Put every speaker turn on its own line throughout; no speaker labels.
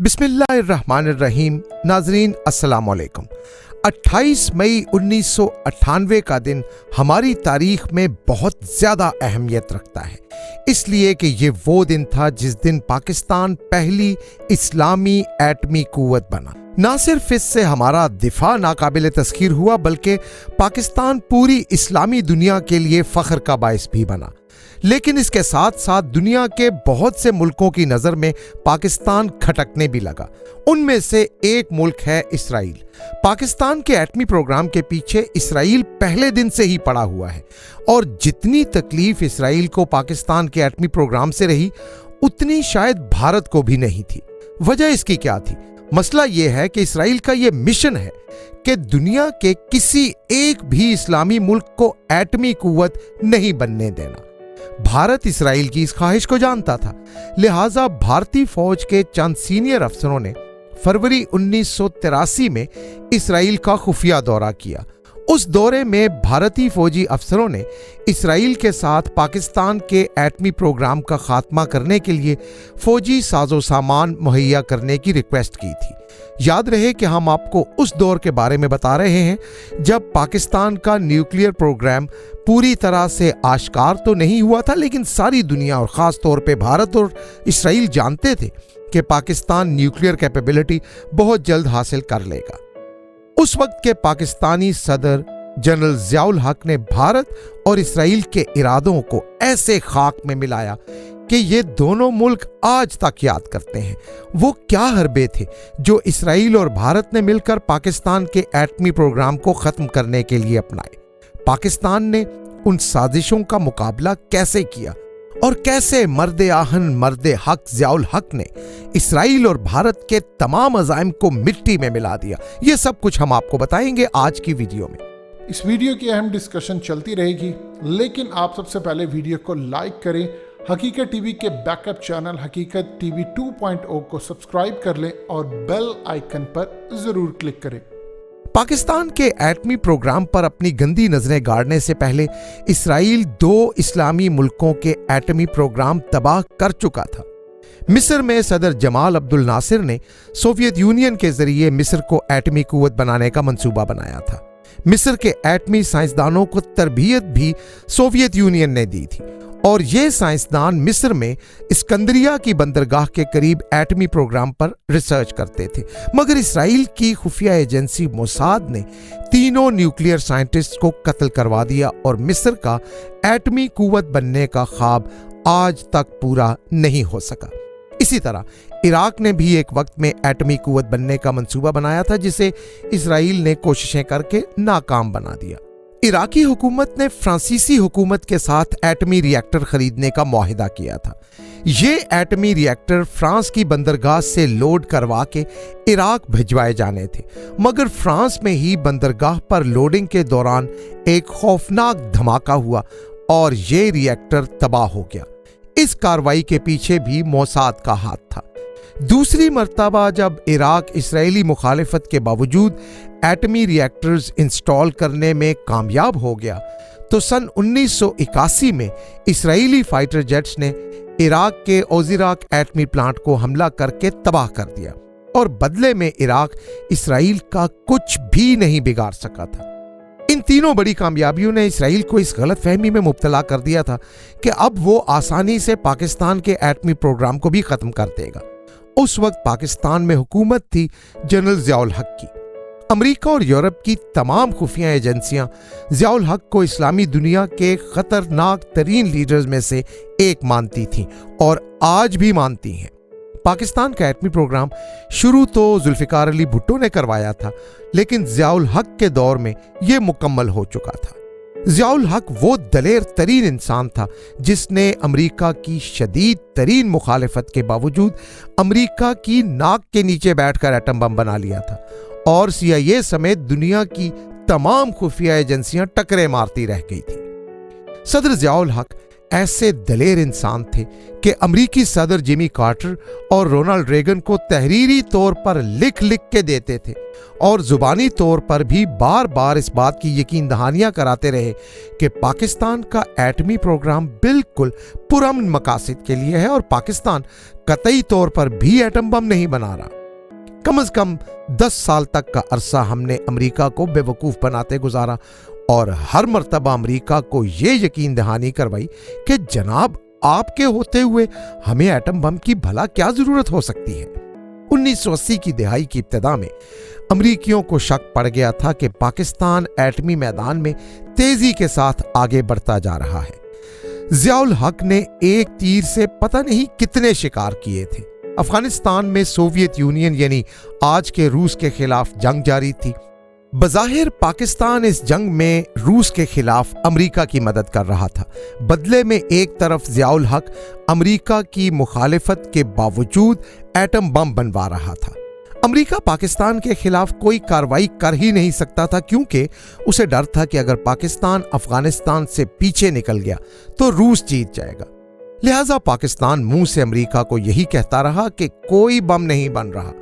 बिस्मिल्लाहिर्रहमानिर्रहीम। नाजरीन अस्सलाम वालेकुम। 28 मई 1998 का दिन हमारी तारीख में बहुत ज़्यादा अहमियत रखता है, इसलिए कि ये वो दिन था जिस दिन पाकिस्तान पहली इस्लामी एटमी कुव्वत बना। ना सिर्फ इससे हमारा दिफा नाकाबिल तस्खीर हुआ, बल्कि पाकिस्तान पूरी इस्लामी दुनिया के लिए फ़ख्र का बाइस भी बना। लेकिन इसके साथ साथ दुनिया के बहुत से मुल्कों की नज़र में पाकिस्तान खटकने भी लगा। उनमें से एक मुल्क है इसराइल। पाकिस्तान के एटमी प्रोग्राम के पीछे इसराइल पहले दिन से ही पड़ा हुआ है, और जितनी तकलीफ इसराइल को पाकिस्तान के एटमी प्रोग्राम से रही, उतनी शायद भारत को भी नहीं थी। वजह इसकी क्या थी? मसला यह है कि इसराइल का यह मिशन है कि दुनिया के किसी एक भी इस्लामी मुल्क को एटमी कुव्वत नहीं बनने देना। भारत इसराइल की इस ख्वाहिश को जानता था, लिहाजा भारतीय फौज के चंद सीनियर अफसरों ने फरवरी 1983 में इसराइल का खुफिया दौरा किया। उस दौरे में भारतीय फौजी अफसरों ने इसराइल के साथ पाकिस्तान के एटमी प्रोग्राम का खात्मा करने के लिए फौजी साजो सामान मुहैया करने की रिक्वेस्ट की थी। याद रहे कि हम आपको उस दौर के बारे में बता रहे हैं जब पाकिस्तान का न्यूक्लियर प्रोग्राम पूरी तरह से आश्कार तो नहीं हुआ था, लेकिन सारी दुनिया और ख़ास तौर पे भारत और इसराइल जानते थे कि पाकिस्तान न्यूक्लियर कैपेबिलिटी बहुत जल्द हासिल कर लेगा। उस वक्त के पाकिस्तानी सदर जनरल ज़ियाउल हक ने भारत और इसराइल के इरादों को ऐसे खाक में मिलाया कि ये दोनों मुल्क आज तक याद करते हैं वो क्या हरबे थे जो इसराइल और भारत ने मिलकर पाकिस्तान के एटमी प्रोग्राम को ख़त्म करने के लिए अपनाए। पाकिस्तान ने उन साजिशों का मुकाबला कैसे किया और कैसे मर्द आहन मर्द हक ज़ियाउल हक ने इसराइल और भारत के तमाम अज़ाइम को मिट्टी में मिला दिया, ये सब कुछ हम आपको बताएंगे आज की वीडियो में।
इस वीडियो की अहम डिस्कशन चलती रहेगी, लेकिन आप सबसे पहले वीडियो को लाइक करें, हकीकत टीवी के बैकअप चैनल हकीकत टीवी 2.0 को सब्सक्राइब कर लें और बेल आइकन पर जरूर क्लिक करें।
पाकिस्तान के एटमी प्रोग्राम पर अपनी गंदी नजरें गाड़ने से पहले इसराइल दो इस्लामी मुल्कों के एटमी प्रोग्राम तबाह कर चुका था। मिस्र में सदर जमाल अब्दुल नासिर ने सोवियत यूनियन के जरिए मिस्र को एटमी कुव्वत बनाने का मंसूबा बनाया था। मिस्र के एटमी साइंसदानों को तरबियत भी सोवियत यूनियन ने दी थी, और ये साइंसदान मिस्र में इस्कंदरिया की बंदरगाह के करीब एटमी प्रोग्राम पर रिसर्च करते थे। मगर इसराइल की खुफिया एजेंसी मोसाद ने तीनों न्यूक्लियर साइंटिस्ट को कत्ल करवा दिया, और मिस्र का एटमी कुव्वत बनने का ख्वाब आज तक पूरा नहीं हो सका। इसी तरह इराक ने भी एक वक्त में एटमी कुव्वत बनने का मंसूबा बनाया था, जिसे इसराइल ने कोशिशें करके नाकाम बना दिया। इराकी हुकूमत ने फ्रांसीसी हुकूमत के साथ एटमी रिएक्टर खरीदने का मुआहिदा किया था। ये एटमी रिएक्टर फ्रांस की बंदरगाह से लोड करवा के इराक भिजवाए जाने थे, मगर फ्रांस में ही बंदरगाह पर लोडिंग के दौरान एक खौफनाक धमाका हुआ और ये रिएक्टर तबाह हो गया। इस कार्रवाई के पीछे भी मोसाद का हाथ था। दूसरी मर्तबा जब इराक इसराइली मुखालिफत के बावजूद एटमी रिएक्टर्स इंस्टॉल करने में कामयाब हो गया, तो सन 1981 में इसराइली फाइटर जेट्स ने इराक के ओजिराक एटमी प्लांट को हमला करके तबाह कर दिया, और बदले में इराक इसराइल का कुछ भी नहीं बिगाड़ सका था। इन तीनों बड़ी कामयाबियों ने इसराइल को इस गलत फहमी में मुब्तला कर दिया था कि अब वो आसानी से पाकिस्तान के एटमी प्रोग्राम को भी खत्म कर देगा। उस वक्त पाकिस्तान में हुकूमत थी जनरल ज़ियाउल हक की। अमेरिका और यूरोप की तमाम खुफिया एजेंसियां ज़ियाउल हक को इस्लामी दुनिया के खतरनाक तरीन लीडर्स में से एक मानती थीं, और आज भी मानती हैं। पाकिस्तान का एटमी प्रोग्राम शुरू तो जुल्फ़िकार अली भुट्टो ने करवाया था, लेकिन ज़ियाउल हक के दौर में यह मुकम्मल हो चुका था। ज़ियाउल हक वो दलेर तरीन इंसान था जिसने अमेरिका की शदीद तरीन मुखालिफत के बावजूद अमेरिका की नाक के नीचे बैठकर एटम बम बना लिया था, और CIA समेत दुनिया की तमाम खुफिया एजेंसियां टकरे मारती रह गई थी। सदर ज़ियाउल हक ایسے دلیر انسان تھے کہ امریکی صدر جیمی کارٹر اور رونالڈ ریگن کو تحریری طور پر لکھ کے دیتے تھے اور زبانی طور پر بھی بار بار اس بات کی یقین دہانیاں کراتے رہے کہ پاکستان کا ایٹمی پروگرام بالکل پرامن مقاصد کے لیے ہے اور پاکستان قطعی طور پر بھی ایٹم بم نہیں بنا رہا۔ کم از کم 10 سال تک کا عرصہ ہم نے امریکہ کو بے وقوف بناتے گزارا اور ہر مرتبہ امریکہ کو یہ یقین دہانی کروائی کہ جناب آپ کے ہوتے ہوئے ہمیں ایٹم بم کی بھلا کیا ضرورت ہو سکتی ہے۔ 1980 کی دہائی کی ابتدا میں امریکیوں کو شک پڑ گیا تھا کہ پاکستان ایٹمی میدان میں تیزی کے ساتھ آگے بڑھتا جا رہا ہے۔ ضیاء الحق نے ایک تیر سے پتہ نہیں کتنے شکار کیے تھے۔ افغانستان میں سوویت یونین یعنی آج کے روس کے خلاف جنگ جاری تھی۔ بظاہر پاکستان اس جنگ میں روس کے خلاف امریکہ کی مدد کر رہا تھا۔ بدلے میں ایک طرف ضیاء الحق امریکہ کی مخالفت کے باوجود ایٹم بم بنوا رہا تھا۔ امریکہ پاکستان کے خلاف کوئی کارروائی کر ہی نہیں سکتا تھا کیونکہ اسے ڈر تھا کہ اگر پاکستان افغانستان سے پیچھے نکل گیا تو روس جیت جائے گا۔ لہٰذا پاکستان منہ سے امریکہ کو یہی کہتا رہا کہ کوئی بم نہیں بن رہا۔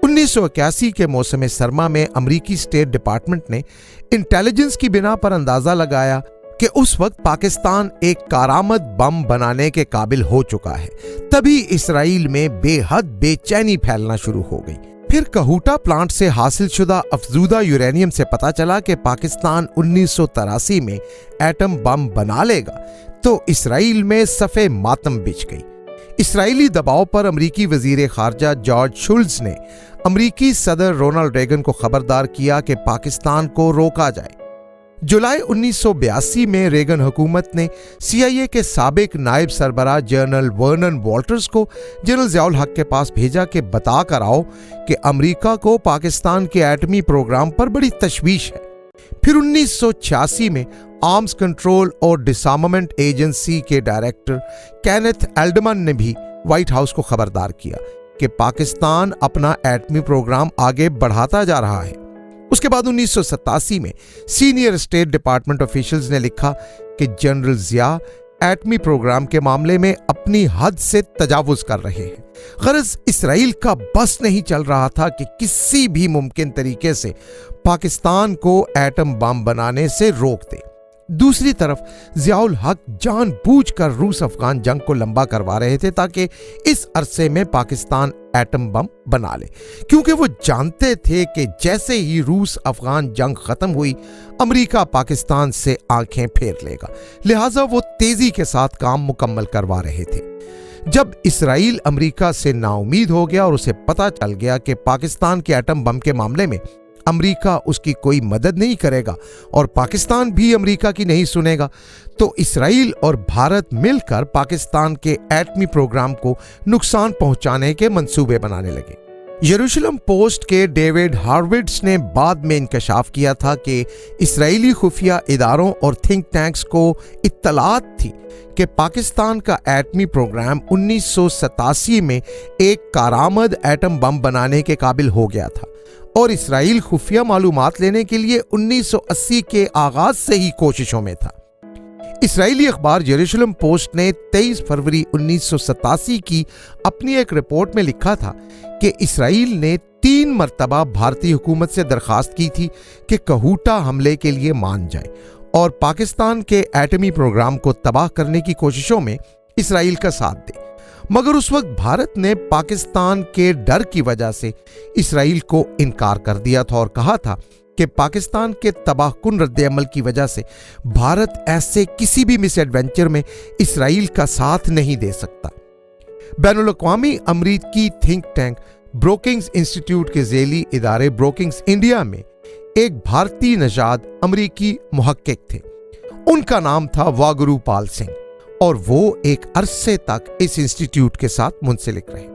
1981 کے موسم سرما میں امریکی اسٹیٹ ڈپارٹمنٹ نے انٹیلیجنس کی بنا پر اندازہ لگایا کہ اس وقت پاکستان ایک کارآمد بم بنانے کے قابل ہو چکا ہے۔ تبھی اسرائیل میں بے حد بے چینی پھیلنا شروع ہو گئی۔ پھر کہوٹا پلانٹ سے حاصل شدہ افزودہ یورینیم سے پتہ چلا کہ پاکستان 1983 میں ایٹم بم بنا لے گا تو اسرائیل میں صفِ ماتم بچھ گئی۔ اسرائیلی دباؤ پر امریکی وزیر خارجہ جارج شولز نے امریکی صدر رونالڈ ریگن کو خبردار کیا کہ پاکستان کو روکا جائے۔ جولائی 1982 میں ریگن حکومت نے CIA کے سابق نائب سربراہ جنرل ورنن والٹرز کو جنرل ضیاء الحق کے پاس بھیجا کہ بتا کر آؤ کہ امریکہ کو پاکستان کے ایٹمی پروگرام پر بڑی تشویش ہے۔ پھر 1986 میں آرمز کنٹرول اور ڈسارمامنٹ ایجنسی کے ڈائریکٹر کینتھ ایلڈمن نے بھی وائٹ ہاؤس کو خبردار کیا کہ پاکستان اپنا ایٹمی پروگرام آگے بڑھاتا جا رہا ہے۔ اس کے بعد 1987 میں سینئر اسٹیٹ ڈپارٹمنٹ آفیشلز نے لکھا کہ جنرل ضیاء ایٹمی پروگرام کے معاملے میں اپنی حد سے تجاوز کر رہے ہیں۔ غرض اسرائیل کا بس نہیں چل رہا تھا کہ کسی بھی ممکن طریقے سے پاکستان کو ایٹم بم بنانے سے روک دے۔ دوسری طرف ضیاء الحق جان بوجھ کر روس افغان جنگ کو لمبا کروا رہے تھے تاکہ اس عرصے میں پاکستان ایٹم بم بنا لے، کیونکہ وہ جانتے تھے کہ جیسے ہی روس افغان جنگ ختم ہوئی امریکہ پاکستان سے آنکھیں پھیر لے گا، لہٰذا وہ تیزی کے ساتھ کام مکمل کروا رہے تھے۔ جب اسرائیل امریکہ سے نا امید ہو گیا اور اسے پتہ چل گیا کہ پاکستان کے ایٹم بم کے معاملے میں امریکہ اس کی کوئی مدد نہیں کرے گا اور پاکستان بھی امریکہ کی نہیں سنے گا، تو اسرائیل اور بھارت مل کر پاکستان کے ایٹمی پروگرام کو نقصان پہنچانے کے منصوبے بنانے لگے۔ یروشلم پوسٹ کے ڈیوڈ ہاروڈز نے بعد میں انکشاف کیا تھا کہ اسرائیلی خفیہ اداروں اور تھنک ٹینکس کو اطلاعات تھی کہ پاکستان کا ایٹمی پروگرام 1987 میں ایک کارآمد ایٹم بم بنانے کے قابل ہو گیا تھا اور اسرائیل خفیہ معلومات لینے کے لیے 1980 کے آغاز سے ہی کوششوں میں تھا۔ اسرائیلی اخبار یروشلم پوسٹ نے 23 فروری 1987 کی اپنی ایک رپورٹ میں لکھا تھا کہ اسرائیل نے 3 مرتبہ بھارتی حکومت سے درخواست کی تھی کہ کہوٹا حملے کے لیے مان جائے اور پاکستان کے ایٹمی پروگرام کو تباہ کرنے کی کوششوں میں اسرائیل کا ساتھ دے، مگر اس وقت بھارت نے پاکستان کے ڈر کی وجہ سے اسرائیل کو انکار کر دیا تھا اور کہا تھا کہ پاکستان کے تباہ کن رد عمل کی وجہ سے بھارت ایسے کسی بھی مس ایڈونچر میں اسرائیل کا ساتھ نہیں دے سکتا۔ بین الاقوامی امریکی تھنک ٹینک بروکنگز انسٹیٹیوٹ کے ذیلی ادارے بروکنگز انڈیا میں ایک بھارتی نژاد امریکی محقق تھے، ان کا نام تھا واگرو پال سنگھ، اور وہ ایک عرصے تک اس انسٹیٹیوٹ کے ساتھ منسلک رہے۔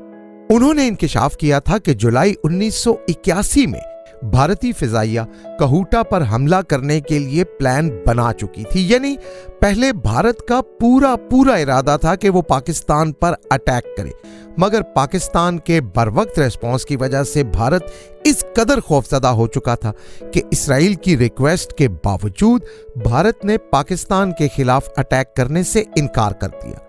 انہوں نے انکشاف کیا تھا کہ جولائی 1981 میں भारतीय फिजाइया कहूटा पर हमला करने के लिए प्लान बना चुकी थी। यानी पहले भारत का पूरा इरादा था कि वो पाकिस्तान पर अटैक करे, मगर पाकिस्तान के बरवक्त रेस्पॉन्स की वजह से भारत इस कदर खौफजदा हो चुका था कि इसराइल की रिक्वेस्ट के बावजूद भारत ने पाकिस्तान के खिलाफ अटैक करने से इनकार कर दिया।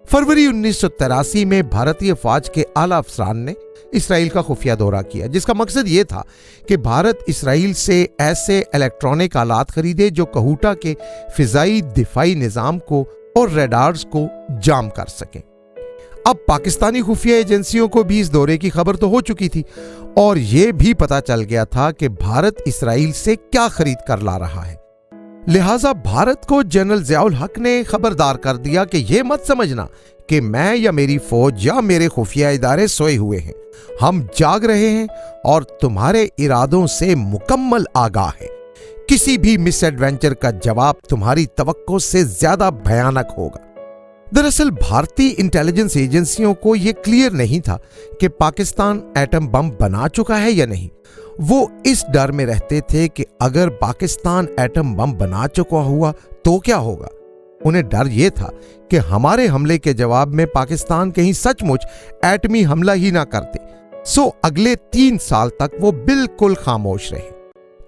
फरवरी 1983 में भारतीय फौज के आला अफसरान ने इसराइल का खुफिया दौरा किया, जिसका मकसद ये था कि भारत इसराइल से ऐसे इलेक्ट्रॉनिक आलात खरीदे जो कहूटा के फिजाई दिफाई निज़ाम को और रडार्स को जाम कर सकें। अब पाकिस्तानी खुफिया एजेंसियों को भी इस दौरे की खबर तो हो चुकी थी और ये भी पता चल गया था कि भारत इसराइल से क्या खरीद कर ला रहा है। लिहाजा भारत को जनरल ज़ियाउल हक ने खबरदार कर दिया कि ये मत समझना कि मैं या मेरी फौज या मेरे खुफिया इदारे सोए हुए हैं, हम जाग रहे हैं और तुम्हारे इरादों से मुकम्मल आगाह हैं। किसी भी मिस एडवेंचर का जवाब तुम्हारी तवक्को से ज्यादा भयानक होगा। दरअसल भारतीय इंटेलिजेंस एजेंसियों को यह क्लियर नहीं था कि पाकिस्तान एटम बम बना चुका है या नहीं। वो इस डर में रहते थे कि अगर पाकिस्तान एटम बम बना चुका हुआ तो क्या होगा। उन्हें डर यह था कि हमारे हमले के जवाब में पाकिस्तान कहीं सचमुच एटमी हमला ही ना करते। सो अगले 3 साल तक वो बिल्कुल खामोश रहे।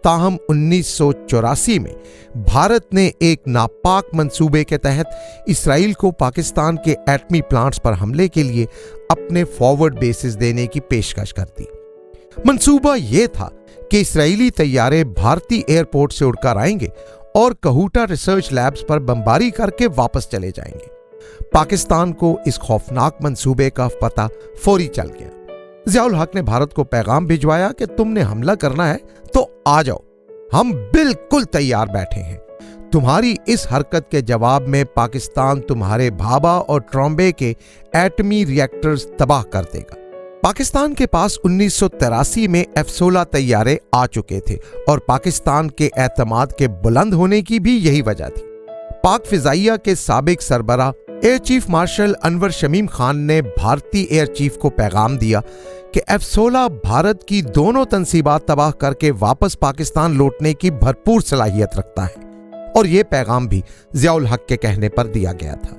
ताहम 1984 में भारत ने एक नापाक मंसूबे के तहत इसराइल को पाकिस्तान के एटमी प्लांट्स पर हमले के लिए अपने फॉरवर्ड बेसिस देने की पेशकश कर दी। मंसूबा यह था कि इसराइली तैयारे भारतीय एयरपोर्ट से उड़कर आएंगे और कहूटा रिसर्च लैब्स पर बमबारी करके वापस चले जाएंगे। पाकिस्तान को इस खौफनाक मंसूबे का पता फौरी चल गया। ज़ियाउल हक ने भारत को पैगाम भिजवाया कि तुमने हमला करना है तो आ जाओ, हम बिल्कुल तैयार बैठे हैं। तुम्हारी इस हरकत के जवाब में पाकिस्तान तुम्हारे भाभा और ट्रॉम्बे के एटमी रिएक्टर्स तबाह कर देगा। पाकिस्तान के पास 1983 में F-16 तैयारे आ चुके थे और पाकिस्तान के एतमाद के बुलंद होने की भी यही वजह थी। पाक फिजाइया के साबिक सरबरा air chief marshal Anwar Shamim Khan ने भारतीय एयर चीफ को पैगाम दिया कि F-16 भारत की दोनों तंसीबात तबाह करके वापस पाकिस्तान लौटने की भरपूर सलाहियत रखता है, और यह पैगाम भी ज़ियाउल हक के कहने पर दिया गया था।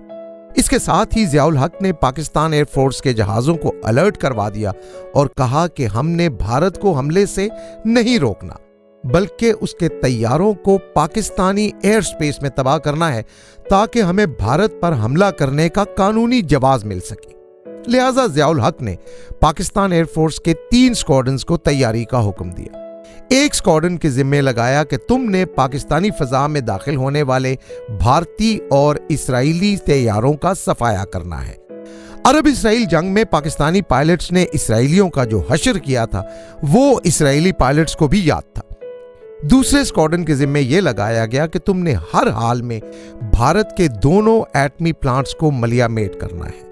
इसके साथ ही ज़ियाउल हक ने पाकिस्तान एयरफोर्स के जहाज़ों को अलर्ट करवा दिया और कहा कि हमने भारत को हमले से नहीं रोकना, बल्कि उसके तैयारों को पाकिस्तानी एयर स्पेस में तबाह करना है ताकि हमें भारत पर हमला करने का कानूनी जवाब मिल सके। लिहाजा ज़ियाउल हक ने पाकिस्तान एयरफोर्स के 3 स्क्वाड्रन्स को तैयारी का हुक्म दिया। एक स्क्वाड्रन के जिम्मे लगाया कि तुमने पाकिस्तानी फजा में दाखिल होने वाले भारतीय और इसराइली तैयारों का सफाया करना है। अरब इसराइल जंग में पाकिस्तानी पायलट्स ने इसराइलियों का जो हशर किया था वो इसराइली पायलट्स को भी याद था। दूसरे स्क्वाड्रन के जिम्मे यह लगाया गया कि तुमने हर हाल में भारत के दोनों एटमी प्लांट्स को मलियामेट करना है,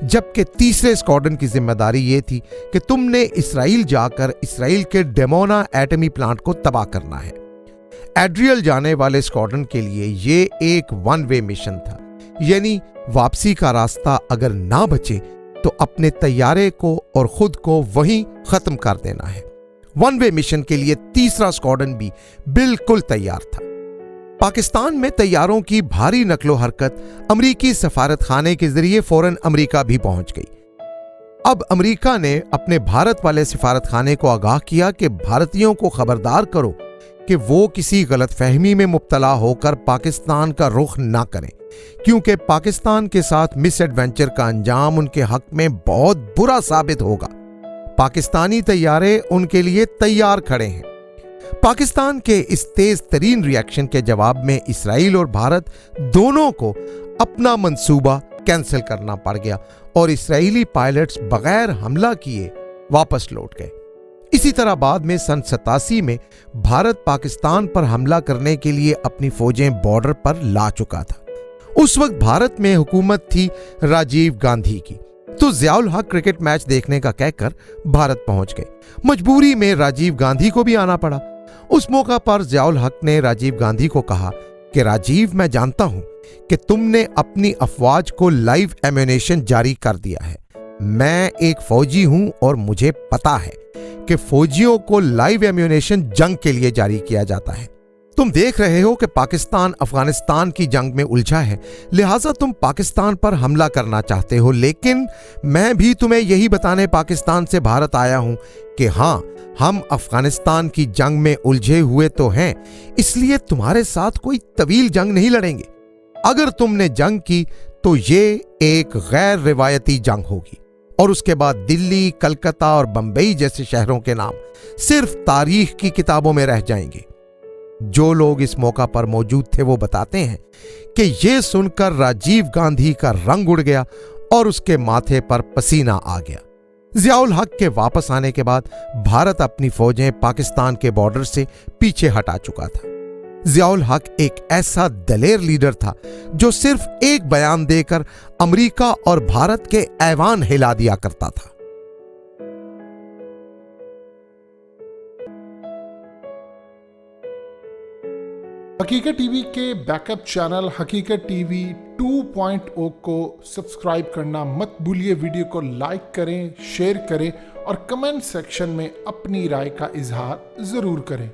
जबकि तीसरे स्क्वाड्रन की जिम्मेदारी यह थी कि तुमने इसराइल जाकर इसराइल के डेमोना एटमी प्लांट को तबाह करना है। एड्रियल जाने वाले स्क्वाड्रन के लिए यह एक 1 वे मिशन था, यानी वापसी का रास्ता अगर ना बचे तो अपने तैयारे को और खुद को वहीं खत्म कर देना है। 1 वे मिशन के लिए तीसरा स्क्वाड्रन भी बिल्कुल तैयार था। पाकिस्तान में तैयारों की भारी नकलो हरकत अमरीकी सफारत खाने के जरिए फौरन अमरीका भी पहुंच गई। अब अमरीका ने अपने भारत वाले सफारत खाने को आगाह किया कि भारतीयों को खबरदार करो कि वो किसी गलतफहमी में मुब्तला होकर पाकिस्तान का रुख ना करें, क्योंकि पाकिस्तान के साथ मिस एडवेंचर का अंजाम उनके हक में बहुत बुरा साबित होगा। पाकिस्तानी तैयारे उनके लिए तैयार खड़े हैं। पाकिस्तान के इस तेज तरीन रिएक्शन के जवाब में इसराइल और भारत दोनों को अपना मंसूबा कैंसिल करना पड़ गया और इसराइली पायलट्स बगैर हमला किए वापस लौट गए। इसी तरह बाद में सन 87 में भारत पाकिस्तान पर हमला करने के लिए अपनी फौजें बॉर्डर पर ला चुका था। उस वक्त भारत में हुकूमत थी राजीव गांधी की, तो ज़ियाउल हक क्रिकेट मैच देखने का कहकर भारत पहुंच गए। मजबूरी में राजीव गांधी को भी आना पड़ा। उस मौका पर ज़ियाउल हक ने राजीव गांधी को कहा कि राजीव, मैं जानता हूं कि तुमने अपनी अफवाज को लाइव एम्यूनेशन जारी कर दिया है। मैं एक फौजी हूं और मुझे पता है कि फौजियों को लाइव एम्यूनेशन जंग के लिए जारी किया जाता है। तुम देख रहे हो कि पाकिस्तान अफगानिस्तान की जंग में उलझा है, लिहाजा तुम पाकिस्तान पर हमला करना चाहते हो, लेकिन मैं भी तुम्हें यही बताने पाकिस्तान से भारत आया हूं कि हां, हम अफगानिस्तान की जंग में उलझे हुए तो हैं, इसलिए तुम्हारे साथ कोई तवील जंग नहीं लड़ेंगे। अगर तुमने जंग की तो ये एक गैर रिवायती जंग होगी और उसके बाद दिल्ली, कलकत्ता और बंबई जैसे शहरों के नाम सिर्फ तारीख की किताबों में रह जाएंगे। जो लोग इस मौका पर मौजूद थे वो बताते हैं कि यह सुनकर राजीव गांधी का रंग उड़ गया और उसके माथे पर पसीना आ गया। जियाउल हक के वापस आने के बाद भारत अपनी फौजें पाकिस्तान के बॉर्डर से पीछे हटा चुका था। जियाउल हक एक ऐसा दलेर लीडर था जो सिर्फ एक बयान देकर अमेरिका और भारत के ऐवान हिला दिया करता था।
हकीकत टीवी के बैकअप चैनल हकीकत टीवी 2.0 को सब्सक्राइब करना मत भूलिए। वीडियो को लाइक करें, शेयर करें और कमेंट सेक्शन में अपनी राय का इजहार जरूर करें।